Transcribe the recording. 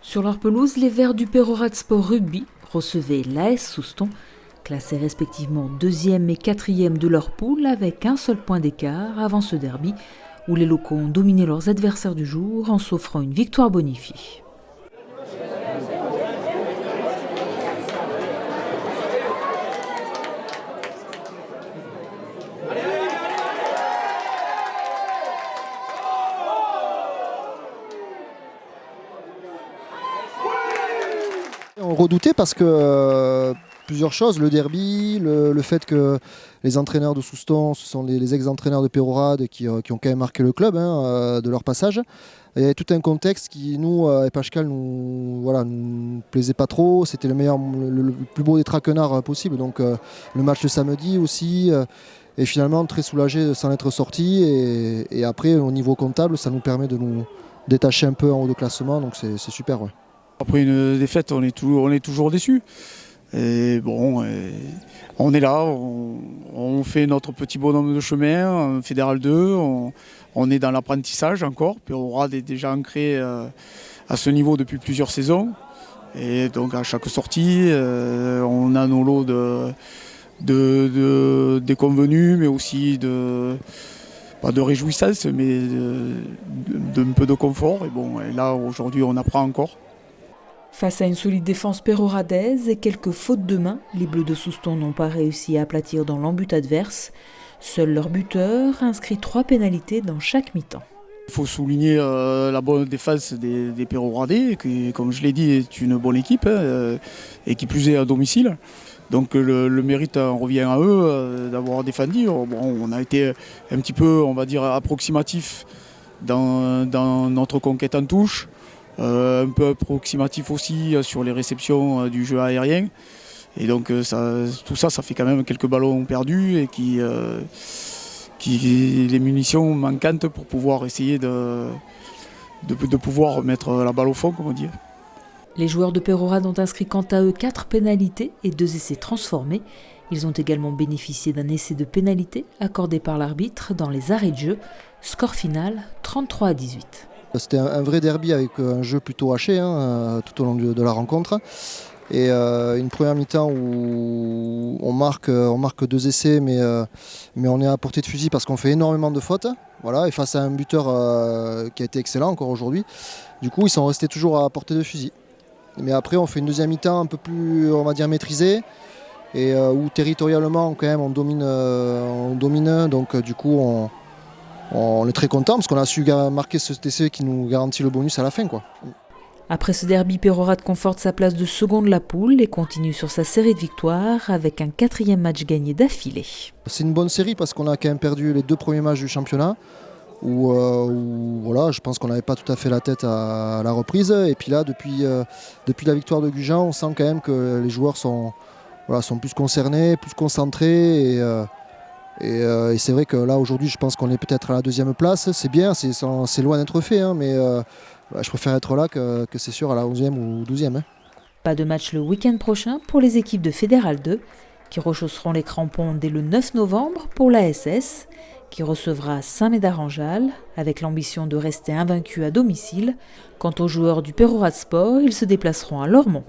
Sur leur pelouse, les Verts du Perorat Sport Rugby recevaient l'AS Souston, classés respectivement 2e et 4e de leur poule avec un seul point d'écart avant ce derby où les locaux ont dominé leurs adversaires du jour en s'offrant une victoire bonifiée. On redoutait parce que plusieurs choses, le derby, le fait que les entraîneurs de Souston, ce sont les ex-entraîneurs de Peyrehorade qui ont quand même marqué le club de leur passage. Il y avait tout un contexte qui, nous, à Epachcal, nous plaisait pas trop. C'était le plus beau des traquenards possible. Donc le match de samedi aussi. Et finalement, très soulagé de s'en être sorti. Et après, au niveau comptable, ça nous permet de nous détacher un peu en haut de classement. Donc c'est super, ouais. Après une défaite, on est toujours déçu. Et bon, on est là, on fait notre petit bonhomme de chemin, Fédéral 2, on est dans l'apprentissage encore, puis Peyrehorade est déjà ancré à ce niveau depuis plusieurs saisons. Et donc à chaque sortie, on a nos lots de déconvenus, mais aussi pas de réjouissance, mais d'un peu de confort. Et bon, et là aujourd'hui on apprend encore. Face à une solide défense peyrohoradaise et quelques fautes de main, les Bleus de Souston n'ont pas réussi à aplatir dans l'embut adverse. Seul leur buteur inscrit 3 pénalités dans chaque mi-temps. Il faut souligner la bonne défense des Peyrohoradais, qui, comme je l'ai dit, est une bonne équipe, et qui plus est à domicile. Donc le mérite en revient à eux d'avoir défendu. Bon, on a été un petit peu, on va dire, approximatif dans notre conquête en touche. Un peu approximatif aussi sur les réceptions du jeu aérien. Et donc tout ça fait quand même quelques ballons perdus et les munitions manquantes pour pouvoir essayer de pouvoir mettre la balle au fond, comme on dit. Les joueurs de Peyrehorade ont inscrit quant à eux 4 pénalités et 2 essais transformés. Ils ont également bénéficié d'un essai de pénalité accordé par l'arbitre dans les arrêts de jeu. Score final 33-18. C'était un vrai derby avec un jeu plutôt haché tout au long de la rencontre. Et une première mi-temps où on marque 2 essais, mais on est à portée de fusil parce qu'on fait énormément de fautes. Voilà, et face à un buteur qui a été excellent encore aujourd'hui. Du coup, ils sont restés toujours à portée de fusil. Mais après, on fait une deuxième mi-temps un peu plus, on va dire, maîtrisée. Et où territorialement, quand même, on domine. Donc du coup, on est très content parce qu'on a su marquer ce essai qui nous garantit le bonus à la fin, quoi. Après ce derby, Peyrehorade conforte sa place de second de la poule et continue sur sa série de victoires avec un 4e match gagné d'affilée. C'est une bonne série parce qu'on a quand même perdu les 2 premiers matchs du championnat où voilà, je pense qu'on n'avait pas tout à fait la tête à la reprise. Et puis là, depuis la victoire de Gujan, on sent quand même que les joueurs sont plus concernés, plus concentrés. Et c'est vrai que là aujourd'hui je pense qu'on est peut-être à la 2e place, c'est bien, c'est loin d'être fait, mais je préfère être là que c'est sûr à la 11e ou 12e. Pas de match le week-end prochain pour les équipes de Fédéral 2 qui rechausseront les crampons dès le 9 novembre pour l'ASS qui recevra Saint-Médard-en-Jalles avec l'ambition de rester invaincu à domicile. Quant aux joueurs du Peyrehorade Sport, ils se déplaceront à Lormont.